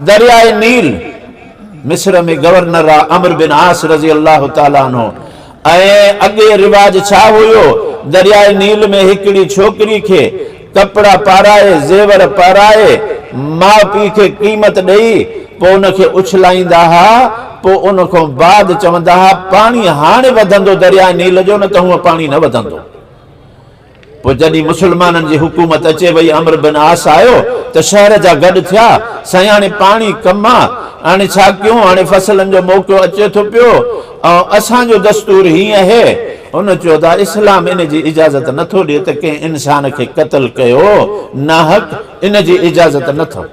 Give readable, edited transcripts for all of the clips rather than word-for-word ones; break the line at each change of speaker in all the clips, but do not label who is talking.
दरियाए नील मिस्र में गवर्नर अमर बिन आस रज़ी अल्लाह ताला अन्हु अगे रिवाज छा हुयो दरियाए नील में हिकड़ी छोकरी के कपड़ा पाराए जेवर पाराए माँ पी के कीमत दई पो उनके उछलाईंदा हा पो उनको बाद चवंदा हा पानी हाणे वधंदो दरियाए नील जो न त हूअ पानी न वधंदो। पो जॾहिं मुसलमाननि जी हुकूमत अचे वई अमर बिन आस आयो त शहर जा गॾु थिया साईं हाणे पाणी कम आहे हाणे छा कयूं हाणे फसलनि जो मौक़ो अचे थो पियो ऐं असांजो दस्तूर हीअं आहे हुन चयो त इस्लाम इन जी इजाज़त नथो ॾिए त कंहिं इंसान खे क़त्ल कयो नाहक इन जी इजाज़त नथो।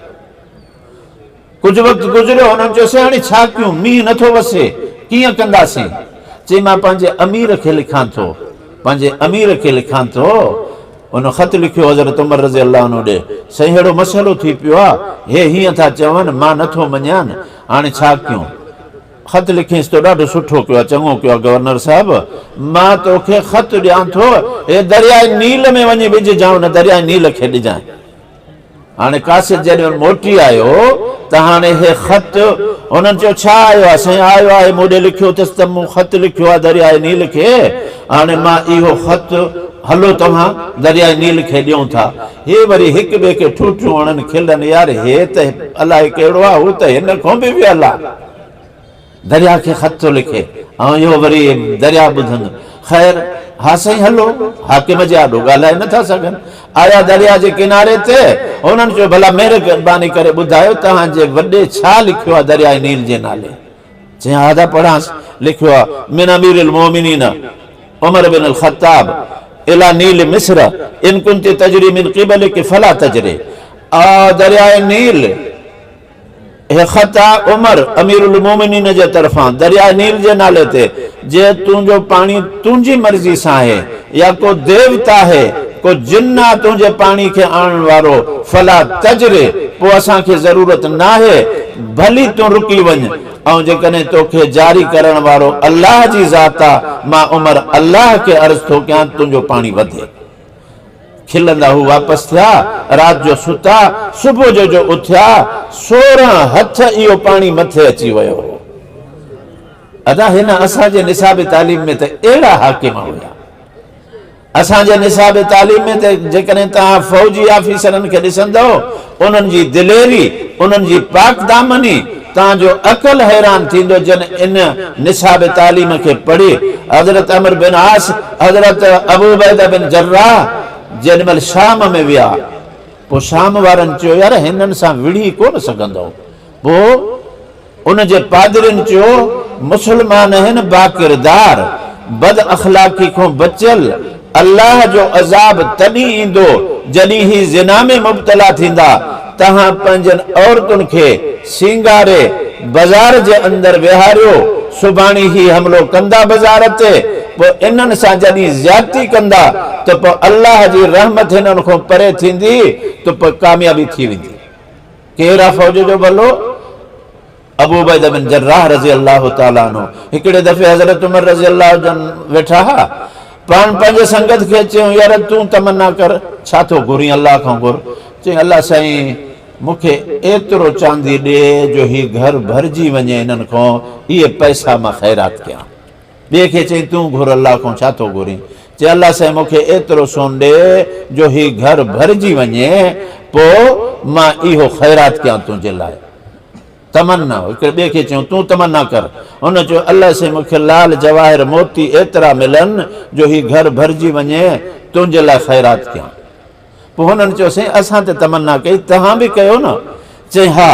कुझु वक़्तु गुज़रियो हुननि चयोसीं हाणे छा कयूं मींहुं नथो वसे कीअं कंदासीं चई मां पंहिंजे अमीर खे लिखां थो पंहिंजे अमीर खे लिखां थो उन ख़त लिखियो हज़रत उमर रज़ी अल्लाह अन्हु ॾे साईं अहिड़ो मसइलो थी पियो आहे हे हीअं था चवनि मां नथो मञानि हाणे छा कयूं ख़त लिखींसि तो ॾाढो सुठो कयो आहे चङो कयो आहे गवर्नर साहिब मां तोखे ख़त ॾियां थो हे दरियाए नील में वञी विझजांइ न दरियाए नील खे ॾिजांइ। हाणे कासिद जॾहिं मोटी आयो त हाणे हे ख़त हुननि चयो छा आयो आहे साईं आयो आहे मूं लिखियो अथसि त मूं ख़त लिखियो आहे दरियाए नील खे हाणे मां इहो ख़त हलो तव्हां दरियाए नील खे ॾियूं था हे वरी हिक ॿिए खे ठूठियूं हणनि खिलनि यार हे त अलाए कहिड़ो आहे हू त हिन खां बि वियल आहे दरिया खे ख़त थो लिखे ऐं इहो वरी दरिया ॿुधनि ख़ैर हा साईं हलो हाकिम जे आॾो ॻाल्हाए नथा सघनि आया दरिया जे किनारे ते हुननि चयो भला महिरबानी करे ॿुधायो तव्हांजे वॾे छा लिखियो आहे दरियाए नील जे नाले चई हा था पढ़ांसि लिखियो आहे मिन अमीरुल मोमिनीन उमर बिन अल ख़त्ताब इला नील मिस्र इन कुंत तजरी मिन क़िबलिक फला तजरे दरियाए नील हे ख़त आहे उमर अमीरुल मोमिनीन जे तरफ़ां दरियाए नील जे नाले ते जे तुंहिंजो पाणी तुंहिंजी मर्ज़ी सां आहे या को देवता आहे को जिन्न आहे तुंहिंजे पाणी खे आणण वारो फला तजरे पोइ असांखे ज़रूरत न आहे भली तूं रुकी वञ ऐं जेकॾहिं तोखे जारी करण वारो अल्लाह जी ज़ात आहे मां उमर अल्लाह खे अर्ज़ थो कयां तुंहिंजो पाणी वधे। खिलंदा हू वापसि थिया राति जो सुता सुबुह जो उथिया 16 हथ इहो पाणी मथे अची वियो। अदा हिन असांजे निसाब तालीम में त अहिड़ा हाकिम हुया असांजे निसाब तालीम में त जेकॾहिं तव्हां फ़ौजी ऑफिसरनि खे ॾिसंदव उन्हनि जी दिलेरी उन्हनि जी पाक दामनी तव्हांजो अकल हैरान थींदो जन इन निसाब तालीम खे पढ़ी हज़रत अमर बिन आस हज़रत अबू उबैदा बिन जर्राह जेॾीमहिल शाम में विया पोइ शाम वारनि चयो यार हिननि सां विढ़ी कोन सघंदो पोइ उन जे पादरियुनि चयो मुसलमान आहिनि बाकिरदार बद अखलाकी खां बचियल अल्लाह जो अज़ाब तॾहिं ईंदो जॾहिं ही ज़िना में मुब्तला थींदा तव्हां पंहिंजनि औरतुनि खे सिंगारे बाज़ार जे अंदरि विहारियो सुभाणे ही हमिलो कंदा बाज़ार ते पोइ इन्हनि सां जॾहिं ज़्यादती कंदा त पोइ अल्लाह जी रहमत हिननि खां परे थींदी त पोइ कामयाबी थी वेंदी। केरु फ़ौज जो भलो अबू उबैदा बिन जर्राह रज़ी अल्लाह ताला अन्हु हिकिड़े दफ़े हज़रत उमर रज़ी अल्लाह जन वेठा हा पाण पंहिंजे संगत खे चयूं यार तूं तमन्ना कर छा थो घुरीं अल्लाह खां घुर चई अल्लाह साईं मूंखे एतिरो चांदी ॾे जो ही घर भरिजी वञे हिननि खां इहे पैसा मां ख़ैरात कयां। ॿिए खे चई तूं घुर अल्लाह खां छा थो घुरीं चई अल्लाह साईं मूंखे एतिरो सोन ॾे जो ही घर भरिजी वञे पोइ मां इहो ख़ैरात कयां तुंहिंजे लाइ तमन्ना। हिकिड़े ॿिए खे चयूं तूं तमन्ना कर हुन चयो अल्लाह साईं मूंखे लाल जवाहिर मोती एतिरा मिलनि जो ही घर भरिजी वञे तुंहिंजे लाइ ख़ैरात कयां। पोइ हुननि चयो साईं असां त तमन्ना कई तव्हां बि कयो न चई हा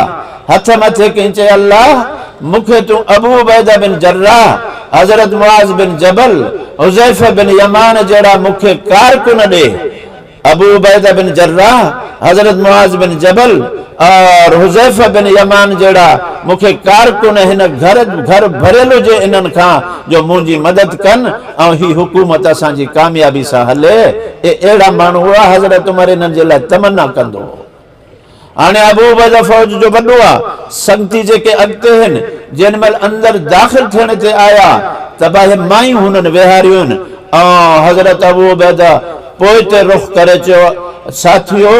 हथ मथे कई चई अल्लाह मूंखे तूं अबू उबैदा बिन जर्राह हज़रत मुआज़ बिन जबल हुज़ैफ़ा बिन यमान जहिड़ा मूंखे कारकुन ॾे अबू उबैदा बिन जर्राह हज़रत मुआज़ बिन जबल और हुज़ैफ़ा बिन यमान जहिड़ा मूंखे कारकुन हिन घर भरियल हुजे इन्हनि खां जो मुंहिंजी मदद कनि ऐं ही हुकूमत असांजी कामयाबी सां हले अहिड़ा माण्हू हुआ हज़रत उमर इन्हनि जे लाइ तमन्ना कंदो हो। हाणे अबू उबैदा फ़ौज जो वॾो आहे संगती जेके अॻिते आहिनि जेॾी महिल अंदरि दाख़िल थियण ते आया त भाई मायूं हुननि विहारियूं आहिनि ऐं हज़रत अबू उबैदा पोइ ते रुख़ करे चयो साथियो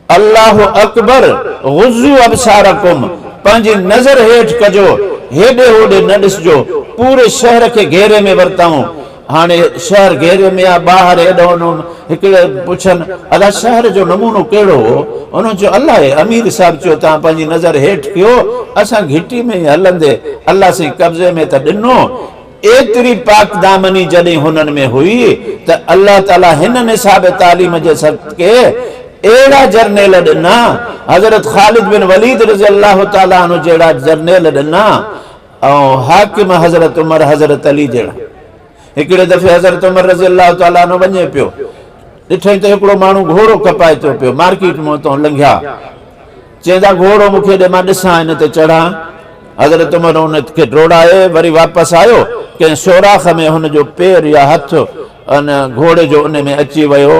अल्लाहु अकबर गुज़्ज़ू अबसारकुम, पंहिंजी नज़र हेठि कजो, हेॾे होॾे न ॾिसजो, पूरे शहर खे घेरे में वरिताऊं। हाणे शहर घेरे में आहे, ॿाहिरि हेॾो हिकिड़े पुछनि अलाह शहर जो नमूनो कहिड़ो हो? उन चयो अलाह अमीर साहिब चयो तव्हां पंहिंजी नज़र हेठि कयो, असां घिटी में ई हलंदे अलाह से कब्ज़े में त ॾिनो। एतिरी पाक दामनी जॾहिं हुननि में हुई त अल्लाह ताला हिन निसाब तालीम जे सदके अहिड़ा जर्नेल ॾिना, हज़रत ख़ालिद बिन वलीद रज़ी अल्लाह ताला अन्हु जहिड़ा जर्नेल ॾिना, ऐं हाकिम हज़रत उमर हज़रत अली जहिड़ा। हिकिड़े दफ़े हज़रत उमर रज़ी अल्लाह ताला अन्हु वञे पियो, ॾिठई त हिकिड़ो माण्हू घोड़ो कपाए थो पियो, मार्केट मां उतां लंघिया, चवंदा घोड़ो मूंखे ॾे, मां ॾिसां हिन ते चढ़ां। हज़रत उमर हुनखे डोड़ाए वरी वापसि आयो, कंहिं सोराख़ में हुनजो पेर या हथ अन घोड़े जो उन में अची वियो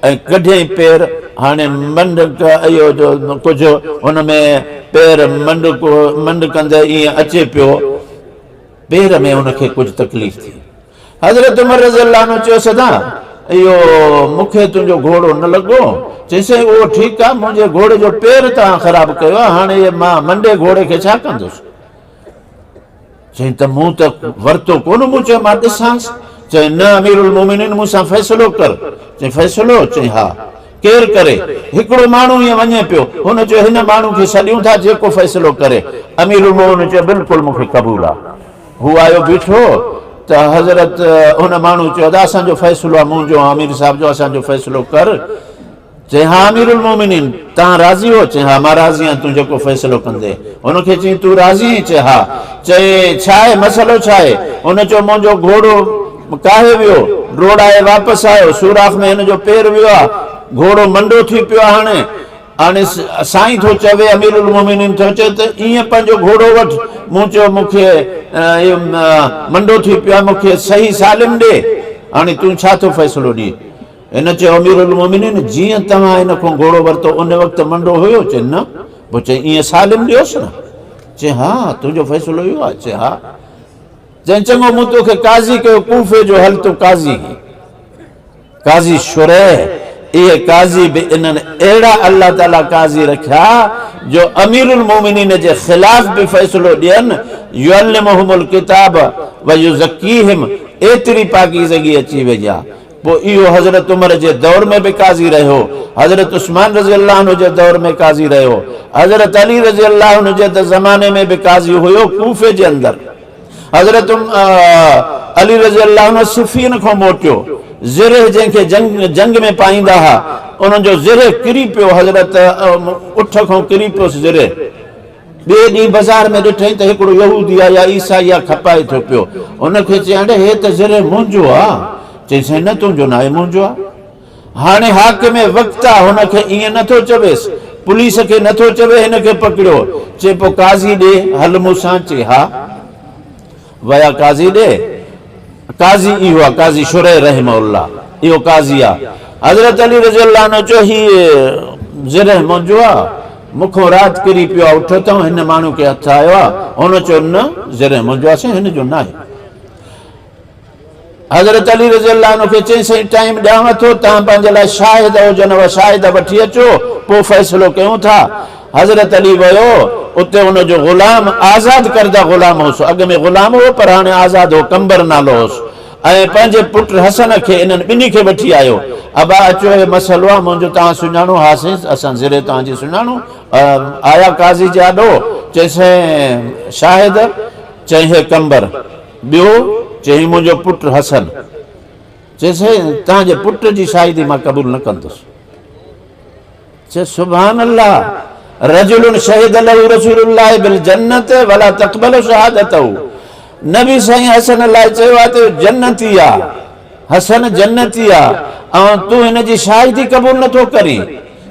ऐं कढियईं पेर। हाणे मंड इहो जो कुझु हुन में पेर मंड कंदे ईअं अचे पियो, पेर में हुनखे कुझु तकलीफ़ थी। हज़रत उमर रज़ी अल्लाह अन्हु चयो सदा इहो मूंखे तुंहिंजो घोड़ो न लॻो। चईंसि उहो ठीकु आहे, मुंहिंजे घोड़े जो पेर तव्हां ख़राबु कयो आहे, हाणे मां मंडे घोड़े खे छा कंदुसि? चई त मूं त वरितो कोन, मूं चयो मां ॾिसांसि। चई न अमीरुल मोमिनीन मूंसां फ़ैसिलो कर। चई फ़ैसिलो? चई हा। केरु करे? हिकिड़ो माण्हू ईअं वञे पियो, हुन चयो हिन माण्हू खे छॾियूं था, जेको फ़ैसिलो करे। अमीरुल मोमिनीन चयो बिल्कुलु मूंखे क़बूल आहे। हू आयो बीठो त हज़रत हुन माण्हू चयो त असांजो फ़ैसिलो आहे, मुंहिंजो अमीर साहिब जो, असांजो फ़ैसिलो कर। चई हा अमीरुल मोमिनीन तव्हां राज़ी हो? चई हा मां राज़ी आहियां, तूं जेको फ़ैसिलो कंदे। हुनखे चई तूं राज़ी आहीं? चई हा। चई छा आहे मसइलो छा आहे? हुन चयो मुंहिंजो घोड़ो काहे वियो, डोड़ाए वापसि आयो, सूराख़ में हिन जो पेर वियो आहे, घोड़ो मंडो थी पियो आहे। हाणे साईं थो चवे, अमीरुल मोमिनीन थो चए त ईअं पंहिंजो घोड़ो वठि। मूं चयो मूंखे इहो मंडो थी पियो आहे, मूंखे सही सालिम ॾे। हाणे तूं छा थो फ़ैसिलो ॾीं? हिन चयो अमीरुल मोमिनीन जीअं तव्हां हिन खां घोड़ो वरितो उन वक़्तु मंडो हुयो? चई न। पोइ चई ईअं सालिम ॾियोसि न? चई हा तुंहिंजो फ़ैसिलो इहो आहे? चई हा। चई चङो मूं तोखे काज़ी कयो, कूफे जो हल तूं काज़ी, काज़ी शुरैह। इहे काज़ी बि इन्हनि अहिड़ा अल्लाह ताला काज़ी रखिया जो अमीरुल मोमिनीन जे ख़िलाफ़ बि फ़ैसिलो ॾियनि। युअल्लिमुहुमुल किताब व युज़क्कीहिम, एतिरी पाकीज़गी अची वई आहे। पोइ इहो हज़रत उमर जे दौर में बि काज़ी रहियो, हज़रत उस्मान रज़ी अल्लाह अन्हु जे दौर में काज़ी रहियो, हज़रत अली रज़ी अल्लाह अन्हु जे ज़माने में बि काज़ी हुयो कूफे जे अंदरि। हज़रत अली रज़ी अल्लाह अन्हु सिफ़ीन खां मोटियो, ज़िरह जंहिंखे जंग में पाईंदा हुआ उन्हनि जो ज़िरह किरी पियो, हज़रत उठ खां किरी पियोसि ज़िरह। ॿिए ॾींहुं बाज़ार में ॾिठई त हिकिड़ो यहूदी आहे या ईसाई आहे, खपाए थो पियो। उनखे चई हे त ज़िरह मुंहिंजो आहे। चई साईं न तुंहिंजो न आहे, मुंहिंजो आहे। हाणे हाकिम वक़्तु आहे, हुनखे ईअं नथो चवेसि, पुलिस खे नथो चवे हिनखे पकड़ियो। चए पोइ काज़ी ॾे, हल मूंसां। चई हा। वया काज़ी ॾे, काज़ी इहो आहे, काज़ी शुरैह रहमहुल्लाह, इहो काज़ी आहे। हज़रत अली रज़ी अल्लाह अन्हु चयो हीउ ज़िरह मुंहिंजो आहे, मूंखां राति किरी पियो आहे, उठो अथऊं हिन माण्हू खे हथु आयो आहे। हुन चयो न ज़िरह मुंहिंजो आहे, साईं हिन जो न आहे। हज़रत अली रज़ी अल्लाह अन्हु खे चई साईं टाइम ॾियांव थो, तव्हां पंहिंजे लाइ शाहिद हुजनव, शाहिद वठी अचो, पोइ फ़ैसिलो कयूं था। हज़रत अली वियो, उते हुनजो ग़ुलाम आज़ाद करदा ग़ुलाम होसि, अॻ में ग़ुलाम हो पर हाणे आज़ाद हो, कंबर नालो होसि। ऐं पंहिंजे पुट हसन खे इन्हनि ॿिन्ही खे वठी आयो। अबा अचो हे मसइलो आहे मुंहिंजो, तव्हां सुञाणो? हा साईं असां ज़िरह तव्हांजी सुञाणो। आया काज़ी जे आॾो, चईं शाहिद? चई हे कंबर। ॿियो? चई मुंहिंजो पुट हसन। चईं तव्हांजे पुट जी शाहिदी मां क़बूल न कंदुसि। चए सुभान अल्लाह, रजुलुन शहीद लहू रसूलुल्लाह बिल जन्नत वला तक़बल शहादतहू। नबी साईं हसन लाइ चयो आहे त जन्नती आहे, हसन जन्नती आहे, ऐं तूं हिन जी शाहिदी क़बूल नथो करीं।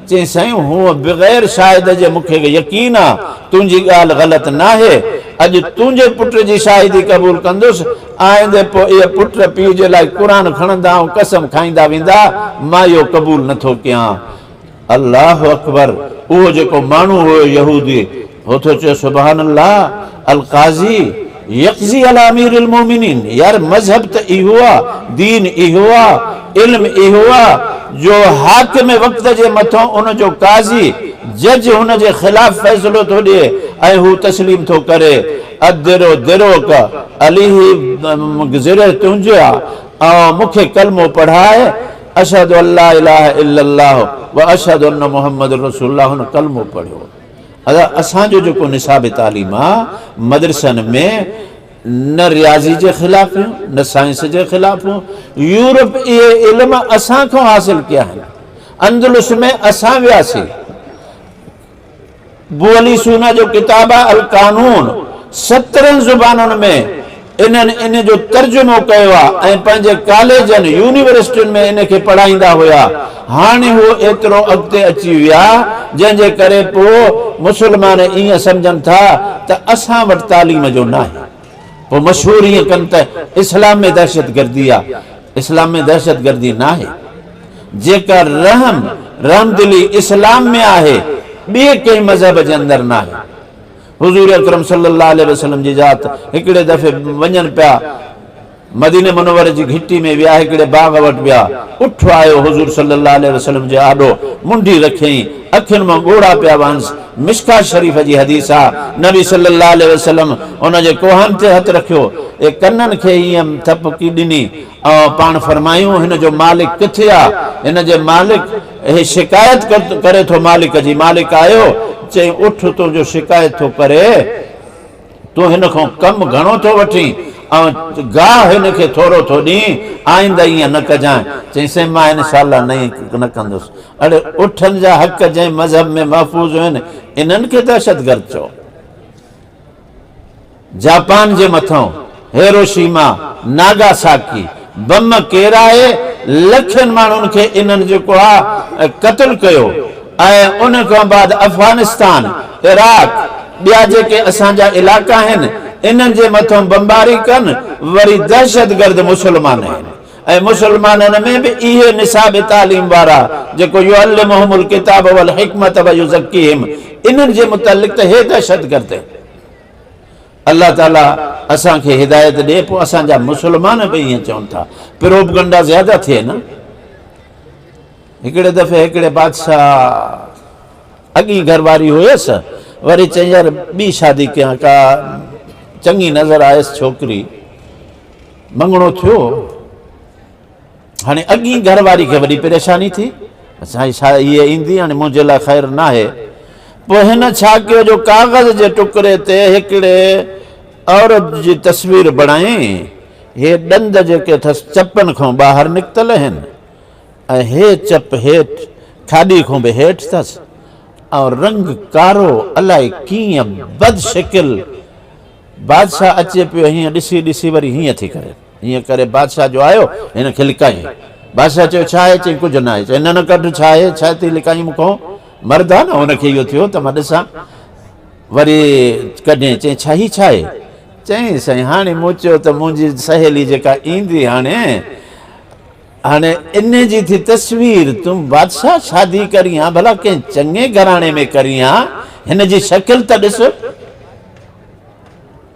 चई साईं हूअ बग़ैर शाहिद जे मूंखे यकीन आहे, तुंहिंजी ॻाल्हि ग़लति न आहे। अॼु तुंहिंजे पुट जी शाहिदी क़बूल कंदुसि, आईंदे पोइ इहे पुट पीउ जे लाइ क़ुरान खणंदा ऐं कसम खाईंदा वेंदा, मां इहो क़बूल नथो कयां। अल्लाह अकबर। उहो जेको माण्हू हुयो यहूदी, हो थो चए सुभान अल्लाह, अल काज़ी यक़ज़ी अला अमीरुल मोमिनीन। यार मज़हब त इहो आहे, दीन इहो आहे, इल्म इहो आहे जो हाकिम वक़्त जे मथों उन जो काज़ी जज हुन जे ख़िलाफ़ फ़ैसिलो थो ॾिए ऐं हू तस्लीम थो करे अदिरो दिरो का अली ज़िरे तुंहिंजा ऐं मूंखे कलमो पढ़ाए अशहदु अल्ला इलाहा इल्लल्लाह व अशहदु अन्न मुहम्मद रसूलुल्लाह हुन कलमो पढ़ियो। असांजो जेको निसाब तालीम आहे मदरसनि में न रियाज़ी जे ख़िलाफ़ न साइंस जे ख़िलाफ़ यूरोप इहे इल्म असां खां हासिल कया आहिनि। अंदलुस में असां वियासीं, बुअली सूना जो किताब आहे अल कानून 17 ज़ुबानुनि में इन्हनि इन जो तर्जुमो कयो आहे ऐं पंहिंजे कॉलेजनि यूनिवर्सिटियुनि में इन खे पढ़ाईंदा हुआ। हाणे उहो एतिरो अॻिते अची विया जंहिंजे करे पोइ मुस्लमान ईअं सम्झनि था त असां वटि तालीम जो न आहे। पोइ मशहूर ईअं कनि त इस्लाम में दहशतगर्दी आहे। इस्लाम में दहशतगर्दी न आहे। जेका रहमदिली इस्लाम में आहे ॿिए कंहिं मज़हब जे अंदरि न आहे। हुज़ूर अकरम सल्लल्लाहु अलैहि वसल्लम जी ज़ात हिकिड़े दफ़े वञनि पिया मदीने मुनव्वर जी घिटी में विया, हिकिड़े बाग वटि विया, उठ आयो हुज़ूर सल्लल्लाहु अलैहि वसल्लम जे आॾो मुंडी रखियईं, अखियुनि मां ॻोढ़ा पिया वहंसि। मिशका शरीफ़ जी हदीस आहे, नबी सल्लल्लाहु अलैहि वसल्लम उन जे कोहन ते हथु रखियो ऐं कननि खे ईअं थपकी ॾिनी ऐं पाण फरमायूं हिन जो मालिक किथे आहे? हिन जे मालिक हे शिकायत करे थो मालिक जी। मालिक आयो चई उठ, तुंहिंजो शिकायत थो करे, तूं हिन खां कमु घणो थो वठी ऐं गाह हिन खे थोरो थो ॾीं, आईंदा ईअं न कजांइ। चईं मां इंशाअल्लाह न कंदुसि। अड़े उठनि जा हक़ जंहिं मज़हब में महफ़ूज़ आहिनि इन्हनि खे दहशतगर्द चओ। जापान जे मथां हिरोशिमा नागासाकी बम केराए लखनि माण्हुनि खे इन्हनि जेको आहे क़त्ल कयो ऐं उन खां बाद अफ़गानिस्तान इराक ॿिया जेके असांजा इलाइक़ा आहिनि इन्हनि जे मथां बमबारी कनि। वरी दहशतगर्द मुस्लमान आहिनि ऐं मुस्लमाननि में बि इहे निसाब तालीम वारा जेको युअल्लिमुहुमुल किताब वल हिकमत व युज़क्कीहिम इन्हनि जे मुतल्लिक़ त हे दहशतगर्द आहिनि। अल्लाह ताला असांखे हिदायत ॾिए। पोइ असांजा मुस्लमान बि ईअं चवनि था। प्रोपगंडा ज़्यादा थिए न। हिकिड़े दफ़े हिकिड़े बादशाह अॻी घरवारी हुयसि, वरी चई यार ॿी शादी कयां, का चङी नज़र आयसि छोकिरी, मंगणो थियो। हाणे अॻी घरवारी खे वॾी परेशानी थी, असांजी छा इहे ईंदी हाणे मुंहिंजे लाइ ख़ैरु न आहे। पोइ हिन छा कयो जो कागज़ जे टुकड़े ते हिकिड़े औरत जी तस्वीर बणाई। हे ॾंद जेके अथसि चपनि खां ॿाहिरि निकितल आहिनि ऐं हे चप हेठि खाॾी खां बि हेठि अथसि ऐं रंग कारो अलाए कीअं बदशिकिल। बादशाह अचे पियो हीअं ॾिसी ॾिसी वरी हीअं थी करे हीअं करे बादशाह जो आयो हिन खे लिकाई। बादशाह चयो छा आहे? चई कुझु न आहे। चई न कढ छा आहे? छा थी लिकाई मूंखां? मर्द आहे न, हुनखे इहो थियो त मां ॾिसां। वरी कॾहिं चई छा ही छा आहे? चई साईं हाणे मूं चयो त मुंहिंजी सहेली जेका ईंदी हाणे इन जी थी तस्वीर, तूं बादशाह शादी करी आहे, भला कंहिं चङे घराणे में करी आहे, हिन जी शकिल त ॾिस।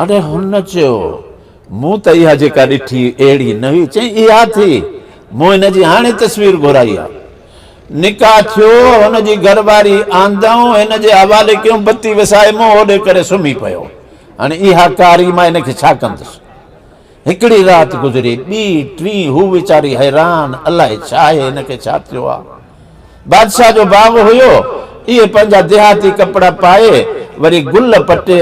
अड़े हुन चयो मूं त इहा जेका ॾिठी अहिड़ी न हुई। चई इहा थी, मूं हिन जी हाणे तस्वीर घुराई आहे। निकाह थियो, हुनजी घरवारी आंदऊं, हिन जे हवाले कयूं, बत्ती विसाए मूं होॾे करे सुम्ही पियो। हाणे इहा कारी मां हिन खे छा कंदुसि? हिकिड़ी राति गुज़री, ॿी टी, हू वीचारी हैरान, अलाए छा आहे हिन खे छा थियो आहे। बादशाह जो बाग हुयो, इहे पंहिंजा देहाती कपिड़ा पाए वरी गुल पटे,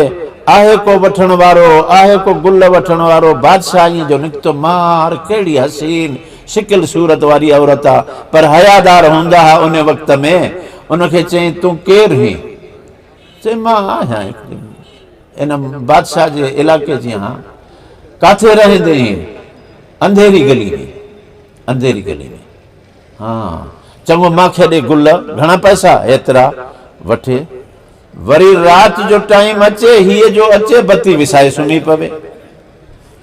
आहे को वठण वारो, आहे को गुल वठण वारो। बादशाह ईअं जो निकितो, मार कहिड़ी हसीन शिकिल सूरत वारी औरत आहे, पर हयादार हूंदा हुआ उन वक़्त में। उनखे चई तूं केरु हुई? चई मां आहियां इन बादशाह जे इलाइक़े जी। हा, काथे रहंदे? अंधेरी गली में। अंधेरी गली में। हा, चङो मांखे ॾे गुल, घणा पैसा? एतिरा, वठे। वरी राति जो टाइम अचे, हीअ जो अचे, बत्ती विसाए सुम्ही पवे।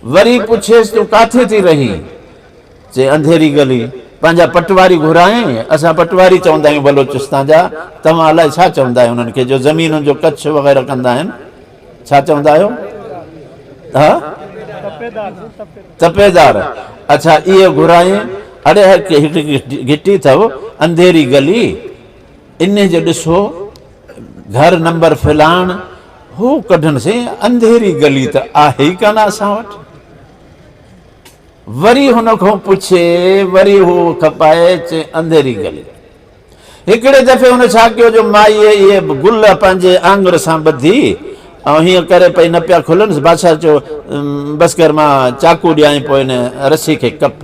वरी पुछेसि तूं काथे थी रही? चए अंधेरी गली। पंहिंजा पटवारी घुराए, असां पटवारी चवंदा आहियूं बलोचिस्तान जा, तव्हां अलाए छा चवंदा आहियो उन्हनि खे जो ज़मीनुनि जो कच्छ वग़ैरह कंदा आहिनि, छा चवंदा आहियो? हा, तपेदार। अच्छा, इहे घुराए अड़े घिटी अथव अंधेरी गली, इन जो ॾिसो घर नंबर फिलाण, हू कढण से अंधेरी गली त आहे ई कान असां वटि। वरी हुन खां पुछे, वरी हू खपाए चए अंधेरी गली। हिकिड़े दफ़े हुन छा कयो जो माईअ इहे गुल पंहिंजे आंगुर सां ॿधी ऐं हीअं करे पई न पिया खुलनि, बादशाह चयो बसि कर मां चाकू ॾियाई, पोइ हिन रसी खे कप।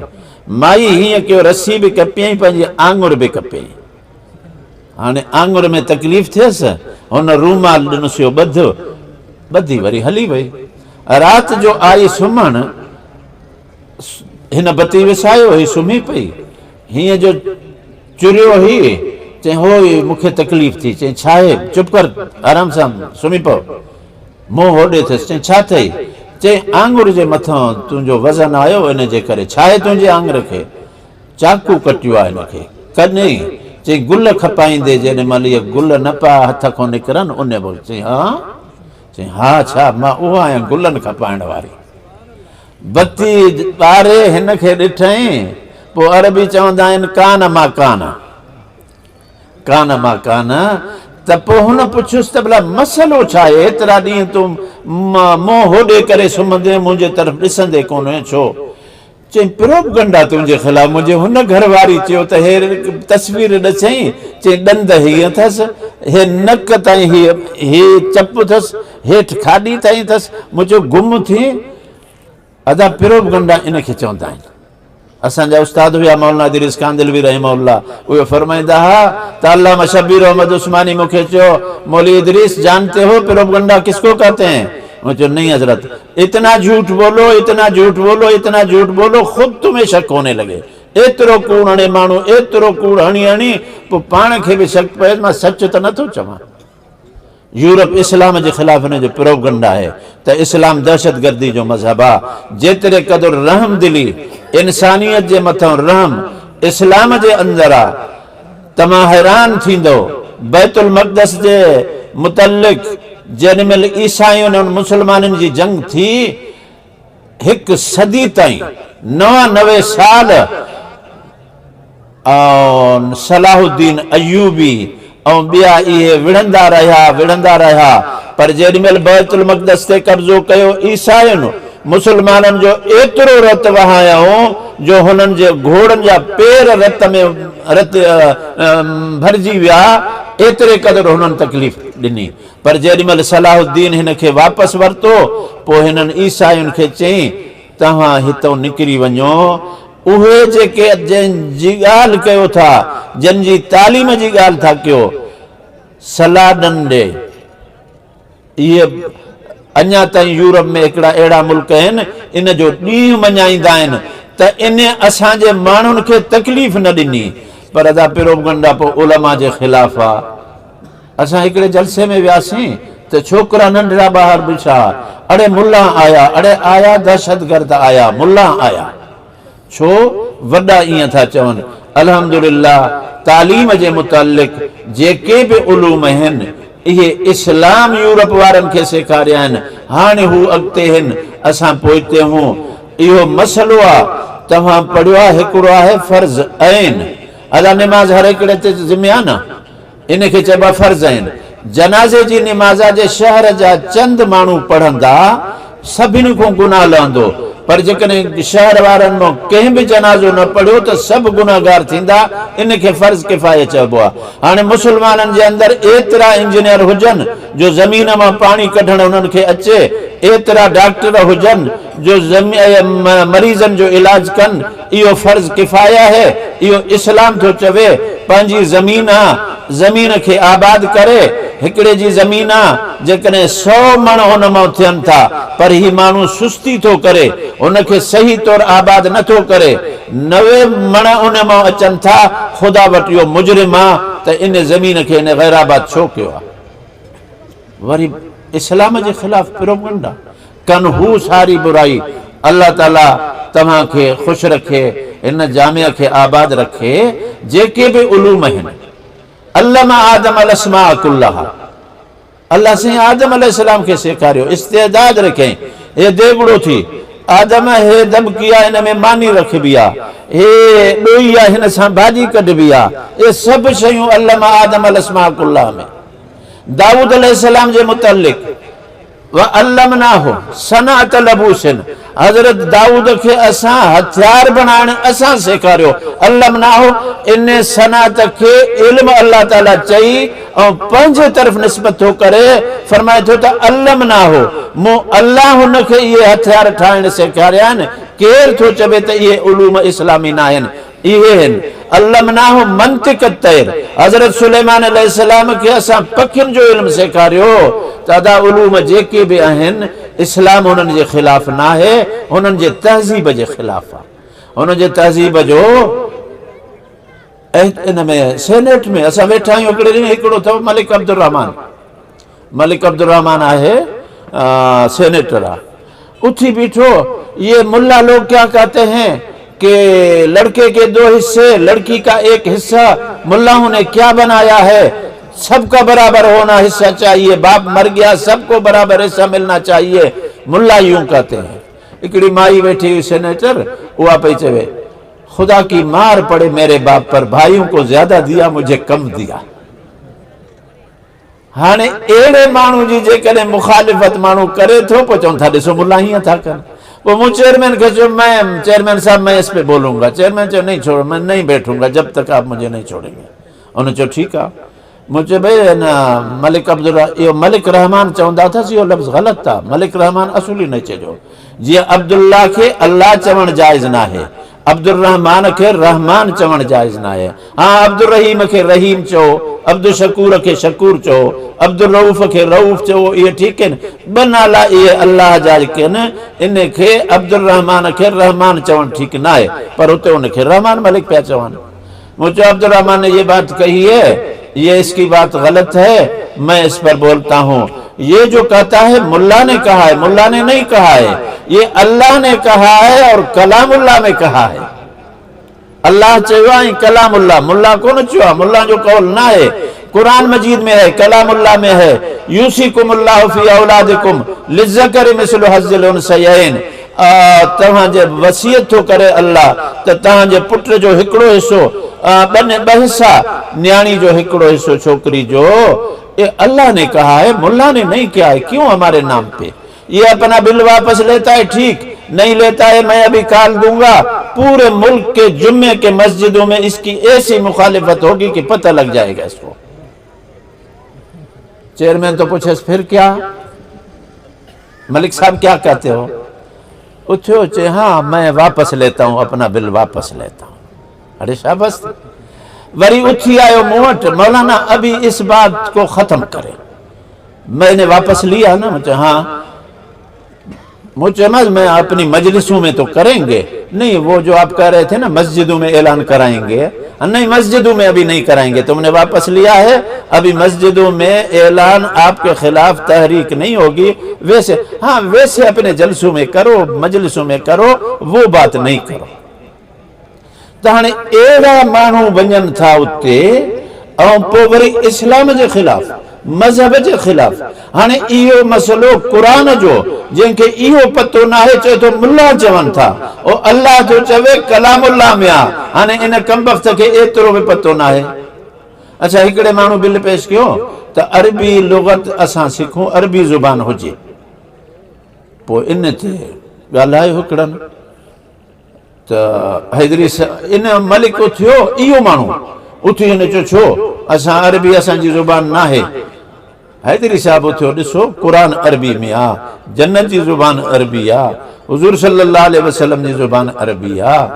माई हीअं कयो, रसी बि कपियईं, पंहिंजी आंगुर बि कपियईं। हाणे आंगुर में तकलीफ़ थियसि, हुन रूमाल ॾिनोसि ॿधी वरी हली वई। राति जो आई सुम्हण, हिन बती विसायो, ही सुम्ही पई, हीअं जो चुरियो ही, चई हो मूंखे तकलीफ़ थी। चई छा आहे? चुप कर, आराम सां सुम्ही पओ। मुंहुं होॾे थियसि, चई छा अथई? चई आंगुर जे मथां तुंहिंजो वज़न आयो, इन जे करे। छा आहे तुंहिंजे आंगुर खे? चाकू कटियो आहे हिनखे। कॾहिं? चई गुल खपाईंदे, जेॾी महिल इहे गुल न पिया हथ खां निकिरनि उन वक़्तु। चई हा? चई हा छा, मां उहा आहियां गुलनि खपाइण वारी। बत्ती ॿारे हिन खे ॾिठई, पोइ अरबी चवंदा आहिनि कान मां कान, कान मां कान। त पोइ हुन पुछियुसि त भला मसइलो छा आहे? एतिरा ॾींहं तूं मुंहुं होॾे करे सुम्हंदे, मुंहिंजे तरफ़ ॾिसंदे कोन छो? चई प्रोपगंडा तुंहिंजे ख़िलाफ़। मुंहिंजे हुन घरवारी चयो त हे तस्वीर ॾिसई, चई ॾंद हीअं अथसि, हे नक ताईं ही चप अथसि, हेठि खाॾी ताईं अथसि। मूं चयो गुम थी। अदा प्रोपगंडा इन खे चवंदा आहिनि। असांजा उस्ताद हुआ मौलाना इदरीस कांदिलवी रहमहुल्लाह, उहे फरमाईंदा हुआ त अल्लामा शबीर अहमद उस्मानी मूंखे चयो, मौली इदरीस जानते हो प्रोपगंडा किसको कहते हैं? मैं चयो नहीं हजरत, इतना झूठ बोलो, इतना झूठ बोलो, इतना झूठ बोलो, खुद तुम्हें शक होने लगे। एतिरो कूड़ हणे माण्हू, एतिरो कूड़ हणी हणी पोइ पाण खे बि शक पए, मां सच त नथो चवां। यूरोप इस्लाम जे ख़िलाफ़ हिन जो प्रोपगंडा आहे त इस्लाम दहशतगर्दी जो मज़हब आहे। जेतिरे क़दुरु रहम दिली, इंसानियत जे मथां रहम इस्लाम जे अंदरि आहे, तमां हैरान थींदो। बैतुल मक़दस जे मुतल्लिक़ जेॾी महिल ईसायुनि ऐं मुस्लमाननि जी जंग थी, 1 सदी ताईं 99 साल सलाहुद्दीन अयूबी ऐं ॿिया इहे विढ़ंदा रहिया। पर जेॾी महिल बैतुल मक़दस ते कब्ज़ो कयो ईसायुनि, मुस्लमाननि जो एतिरो रत वहायऊं जो हुननि जे घोड़नि जा पेर रत में भरिजी विया। एतिरे क़दुरु हुननि तकलीफ़ ॾिनी। पर जेॾी महिल सलाहुद्दीन हिन खे वापसि वरितो, पोइ हिननि ईसायुनि खे चई तव्हां हितां निकिरी वञो। उहे जेके जंहिंजी ॻाल्हि कयो था, जंहिंजी तालीम जी ॻाल्हि था कयो, सलाडन ॾे, इहे अञा ताईं यूरोप में हिकिड़ा अहिड़ा मुल्क आहिनि इन जो ॾींहुं मञाईंदा आहिनि त इन असांजे माण्हुनि खे तकलीफ़ न ॾिनी। पर अदा प्रोपगंडा पोइ उलमा जे ख़िलाफ़ आहे। असां हिकिड़े जलसे में वियासीं त छोकिरा नंढड़ा ॿाहिरि बीठा, अड़े मुल्ला आया, अड़े आया दहशतगर्द आया, मुल्ला आया। छो? वॾा ईअं था चवनि। अल्हम्दुलिल्लाह तालीम जे मुतालिक़ जेके बि उलूम आहिनि, इहे इस्लाम यूरोप वारनि खे सेखारिया आहिनि। हाणे हू अॻिते आहिनि, असां पोइते हूं। इहो मसइलो आहे। तव्हां पढ़ियो आहे, हिकिड़ो आहे फर्ज़ ऐन। अदा निमाज़ हर हिकिड़े ते ज़िम्मे आहे न, इन खे चइबा फर्ज़ आहिनि। जनाज़े जी निमाज़ जे शहर जा चंद माण्हू पढ़ंदा, सभिनी खां गुनाह लहंदो। पर जेकॾहिं शहर वारनि मां कंहिं बि जनाज़ो न पढ़ियो त सभु गुनाहगार थींदा। इन खे फर्ज़ किफ़ाया चइबो आहे। हाणे मुस्लमाननि जे अंदरि एतिरा इंजीनियर हुजनि जो ज़मीन मां पाणी कढणु उन्हनि खे अचे, एतिरा डॉक्टर हुजनि जो मरीज़नि जो इलाज कनि, इहो फर्ज़ किफ़ाया आहे। इहो इस्लाम थो चवे। पंहिंजी ज़मीन आहे, ज़मीन खे आबाद करे। हिकिड़े जी ज़मीन आहे, जेकॾहिं 100 मण हुन मां थियनि था, पर ही माण्हू सुस्ती थो करे, हुनखे सही तौरु आबाद नथो करे, 90 मण उन मां अचनि था। ख़ुदा वटि इहो मुजरिम आहे त इन ज़मीन खे इन गैराबाद छो कयो आहे। वरी इस्लाम जे ख़िलाफ़ प्रोपगंडा कनि, हू सारी बुराई। अल्लाह ताला तव्हांखे ख़ुशि रखे, इन जामिया खे आबाद रखे। जेके बि उलूम आहिनि, अल्लामा आदम अल अस्मा कुल्लहा, अल्लाह साईं आदम अलैहिस्सलाम खे सेखारियो, इस्तेदाद रखियईं। हे देवड़ो थी, आदम हे दबकी आहे, हिन में मानी रखबी आहे, हे ॾोई आहे, हिन सां भाॼी कढबी आहे। ये सभु शयूं अल्लमा आदम अल अस्मा कुल्लाह में। दाऊद अलैहिस्सलाम जे मुतल्लिक़ व अल्लमनाहु सनाअत लबूसिन, हज़रत दाऊद खे असां हथियार बनाइण असां सेखारियो। अल्लमनाहु इन सनाअत खे इल्म अल्लाह ताला चई ऐं पंहिंजे तरफ़ निस्बत थो करे, फरमाए थो त अल्लमनाहु, मूं अल्लाह हुनखे इहे हथियार ठाहिण सेखारिया आहिनि। केरु थो चवे त इहे उलूम इस्लामी न आहिनि? इहे आहिनि। अल्लमनाहु मंतिक तैर, हज़रत सुलेमान अलैहिस्सलाम खे असां पखियुनि जो इल्म सेखारियो। तादा उलूम जेके बि आहिनि, इस्लाम हुननि जे ख़िलाफ़ न आहे, हुननि जे तहज़ीब जे ख़िलाफ़ आहे। हुन जे तहज़ीब जो इन में सेनेट में असां वेठा आहियूं। हिकिड़े ॾींहुं हिकिड़ो अथव मलिक अब्दुर रहमान, मलिक अब्दुर रहमान आहे सेनेटर आहे, उथी बीठो। ये मुल्ला लोग क्या कहते हैं कि लड़के के 2 हिस्से, लड़की का 1 हिस्सा, मुल्लाओं ने क्या बनाया है, सबका बराबर होना हिस्सा चाहिए, बाप मर गया सबको बराबर हिस्सा मिलना चाहिए, मुल्ला यूं कहते हैं। हिकिड़ी माई वेठी हुई सेनेटर, उहा पई चवे खुदा की मार पड़े मेरे बाप पर, भाइयों को ज्यादा दिया मुझे कम दिया। हाणे अहिड़े माण्हू जी जेकॾहिं मुखालिफ़त माण्हू करे थो, पोइ चवनि था ॾिसो मुल्ला हीअं था कनि। वो मुझ चेयरमैन के जो मैं चेयरमैन साहब मैं इस पे बोलूंगा, चेयरमैन जो नहीं छोड़, मैं नहीं बैठूंगा जब तक आप मुझे नहीं छोड़ेंगे। उन्होंने चयो ठीक है। मुझे भाई न मलिक अब्दुल, यो मलिक रहमान चवंदा था, इहो लफ़्ज़ ग़लति था। मलिक रहमान असुली न चइजो। जीअं अब्दुल्ला खे अल्लाह चवण जाइज़ न आहे, अब्दुल रहमान के रहमान चवण जाइज़ न आहे। हाँ, अब्दुल रहीम के रहीम चो, अब्दुल शकूर के शकूर चो, अब्दुल रऊफ़ के रऊफ़ चो, ये ठीक है। ॿ नाला ये अल्लाह जा आहिनि, इन खे अब्दुल रहमान के रहमान चवण ठीक न आहे, पर उते उनखे रहमान मलिक पिया चवनि। मुझे अब्दुल रहमान ने ये बात कही है, ये इसकी बात गलत है, मैं इस पर बोलता हूँ। ये जो कहता है मुल्ला ने कहा है, मुल्ला ने नहीं कहा है, ये अल्लाह ने कहा है और कलामुल्लाह में कहा है। अल्लाह चयो कलामुल्लाह, मुल्ला कौन चयो? मुल्ला जो कौल ना है, कुरान मजीद में है, कलामुल्लाह में है। यूसिकुमुल्लाहु फी औलादिकुम लिज़्ज़करि मिस्लु हज़्ज़िल उन्सयैन, तव्हांजे वसीयत थो करे अल्लाह त तव्हांजे पुट जो हिकिड़ो हिसो, ॿ हिस्सा न्याणी जो हिकिड़ो हिस्सो छोकरी जो। ये अल्लाह ने कहा है, मुल्ला ने नहीं किया है। क्यों हमारे नाम पे? ये अपना बिल वापस लेता है ठीक, नहीं लेता है मैं अभी काल दूंगा। पूरे मुल्क के जुम्मे के मस्जिदों में इसकी ऐसी मुखालिफत होगी कि पता लग जाएगा इसको। चेयरमैन तो पूछे फिर क्या, मलिक साहब क्या कहते हो? उठो चे हाँ मैं वापस लेता हूँ, अपना बिल वापस लेता हूँ। अरे शाबाश। वरी उठी आयो मूं वटि, मौलाना अभी इस बात को खत्म करें। मैंने वापस लिया ना, मुझे हाँ, मुझे मैं अपनी मजलिसों में तो करेंगे, नहीं वो जो आप कह रहे थे ना मस्जिदों में ऐलान कराएंगे, नहीं मस्जिदों में अभी नहीं कराएंगे, तुमने वापस लिया है, अभी मस्जिदों में ऐलान आपके खिलाफ तहरीक नहीं होगी। वैसे हाँ, वैसे अपने जलसों में करो, मजलिसों में करो, वो बात नहीं करो। त हाणे अहिड़ा माण्हू वञनि था उते ऐं पोइ वरी इस्लाम जे ख़िलाफ़, मज़हब जे ख़िलाफ़। हाणे इहो मसइलो क़ुरान जो, जंहिंखे इहो पतो न आहे, चए थो मुल्ला चवनि था, ऐं अल्लाह जो चवे कलामुल्लाह में आहे। हाणे इन कमबख़्त खे एतिरो बि पतो न आहे। अच्छा, हिकिड़े माण्हू बिल पेश कयो त अरबी लुग़त असां सिखूं, अरबी ज़ुबान हुजे। पोइ इन ते ॻाल्हायो हिकिड़नि त हैदरी इन मलिक उथियो, इहो माण्हू उथी हिन चयो छो असां अरबी असांजी ज़ुबान न आहे। हैदरी साहब उथियो, ॾिसो क़ुरान अरबी में आहे, जन्नत जी ज़ुबान अरबी आहे, हुज़ूर सल्लल्लाहु अलैहि वसल्लम जी ज़ुबान अरबी आहे।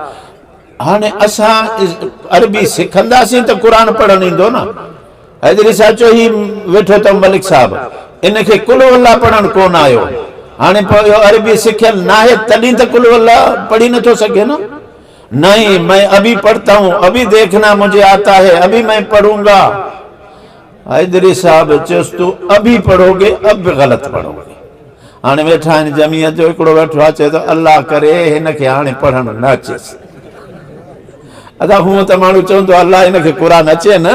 हाणे असां अरबी सिखंदासीं त क़ुरान पढ़णु ईंदो न। हैदरी साहब चयो ही वेठो अथव मलिक साहब, इनखे कुल वल्ला पढ़णु कोन आयो। हाणे पोइ अरबी सिखियल न आहे तॾहिं त कुल वल्ला पढ़ी नथो सघे न। नहीं, मैं अभी पढ़ता हूँ, अभी देखना मुझे आता है, अभी मैं पढ़ूंगा। हैदरी साहब चयोसि तूं अभी पढ़ोगे, अब भी गलत पढ़ोगे। हाणे वेठा आहिनि जमीयत जो हिकिड़ो वेठो आहे, चए थो अल्लाह करे हिनखे हाणे पढ़णु न अचेसि। अदा हूअं त माण्हू चवंदो अल्लाह हिनखे क़ुरान अचे न।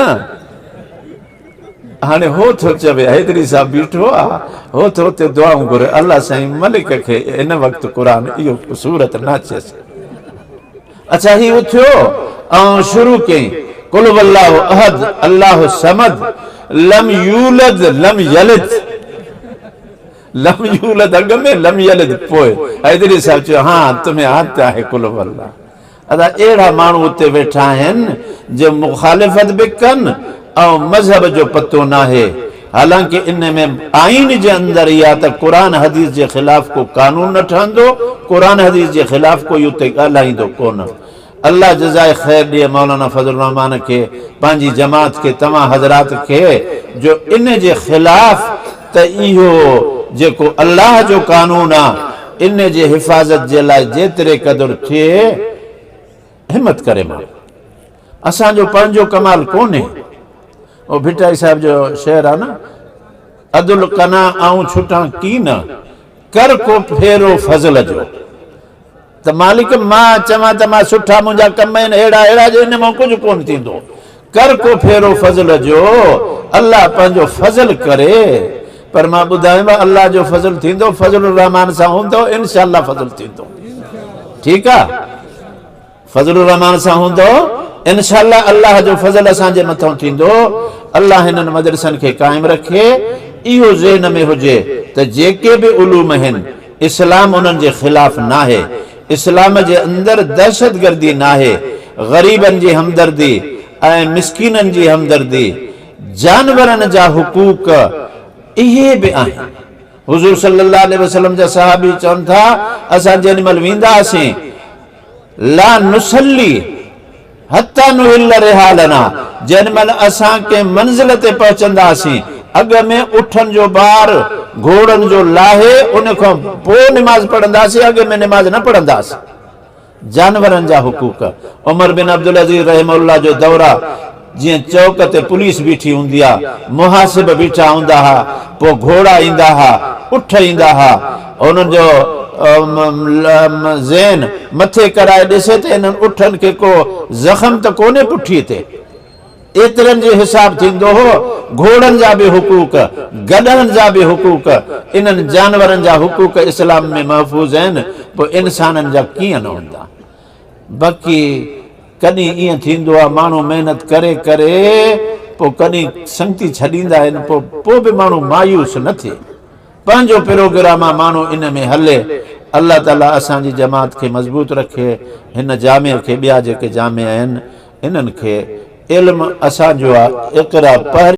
हाणे हो थो चवे हैदरी साहब बीठो आहे हो थो हुते दुआऊं घुरे अल्लाह साईं मलिक खे हिन वक़्तु क़ुर इहो सूरत न अचेसि। अच्छा ही उथियो ऐं शुरू कयईं कुल वल्लाहु अहद अल्लाहु समद लम यूलद लम यलिद। लम यूलद अॻ में लम यलिद पोइ हैदरी साहब चयो हाँ तुम्हें आता है कुल वल्लाह। अदा अहिड़ा माण्हू उते वेठा आहिनि जो मुखालिफ़त बि कनि ऐं मज़हब जो पतो नाहे। हालांकि इन में आइन जे अंदर इहा त क़ुर हदीस जे ख़िलाफ़ को कानून न ठहंदो, क़ुर हदीस जे ख़िलाफ़ कोई उते ॻाल्हाईंदो कोन। अल्लाह जज़ाए ख़ैर ॾिए मौलाना फज़ल रहमान खे पंहिंजी जमात खे तव्हां हज़रात खे जो इन जे ख़िलाफ़ त इहो जेको अल्लाह जो कानून आहे इन जे हिफ़ाज़त जे लाइ जेतिरे क़दुरु थिए हिम्मत करे माण्हू। असांजो पंहिंजो कमाल कोन्हे। वो भिटाई साहब जो शेर आहे न अदुल कना आऊं छुटा की न कर को फेरो फज़ल जो। त मालिक मां चवां त मां सुठा मुंहिंजा कम आहिनि अहिड़ा अहिड़ा जो इन मां कुझु कोन थींदो। कर को फेरो फज़ल जो अल्लाह पंहिंजो फज़ल करे। पर मां ॿुधायां अल्लाह जो फज़ल थींदो फज़ल रहमान सां हूंदो इंशाअल्लाह फज़ल थींदो। ठीकु आहे फज़ल रहमान सां हूंदो इंशाअल्लाह अल्लाह जो फज़ल असांजे मथां थींदो। अल्लाह हिननि मदरसनि खे क़ाइमु रखे। इहो ज़हन में हुजे त जेके बि उलूम आहिनि इस्लाम उन्हनि जे ख़िलाफ़ नाहे। इस्लाम जे अंदरि दहशतगर्दी नाहे। ग़रीबनि जी हमदर्दी ऐं मिसकीननि जी हमदर्दी जानवरनि जा हुकूक इहे बि आहिनि। हुज़ूर सल्लल्लाहु अलैहि वसल्लम जा सहाबी चवनि था असां जेॾी महिल वेंदा हुआसीं ला नुसल्ली हत्ता नुहिल रिहालना जेॾी महिल असां के मंज़िल ते पहुचंदासीं अॻ में उठनि जो ॿार घोड़नि जो लाहे उन खां पोइ निमाज़ पढ़ंदासीं अॻ में निमाज़ न पढ़ंदासीं। जानवरनि जा हुकूक उमर बिन अब्दुल अज़ीज़ रहमहुल्लाह जो दौर आहे जीअं चौक ते पुलिस बीठी हूंदी आहे मुहासिब बीठा हूंदा हुआ पोइ घोड़ा ईंदा हुआ उठ ईंदा हुआ उन्हनि जो ज़हन मथे कराए ॾिसे त इन्हनि उठनि खे को ज़ख़्म त कोन्हे पुठीअ ते एतिरनि जो हिसाब थींदो हो। घोड़नि जा बि हुकूक गॾनि जा बि हुकूक इन्हनि जानवरनि जा हुकूक इस्लाम में महफ़ूज़ आहिनि। पोइ इंसाननि जा कीअं न हूंदा। बाक़ी कॾहिं ईअं थींदो आहे माण्हू महिनत करे करे पोइ कॾहिं संगती छॾींदा आहिनि पोइ बि माण्हू मायूस न थिए। पंहिंजो प्रोग्राम आहे माण्हू इन में हले। अल्लाह ताला असांजी जमात खे मज़बूत रखे। हिन जामे खे ॿिया जेके जामे आहिनि इन्हनि खे इल्मु असांजो आहे इक़रा पढ़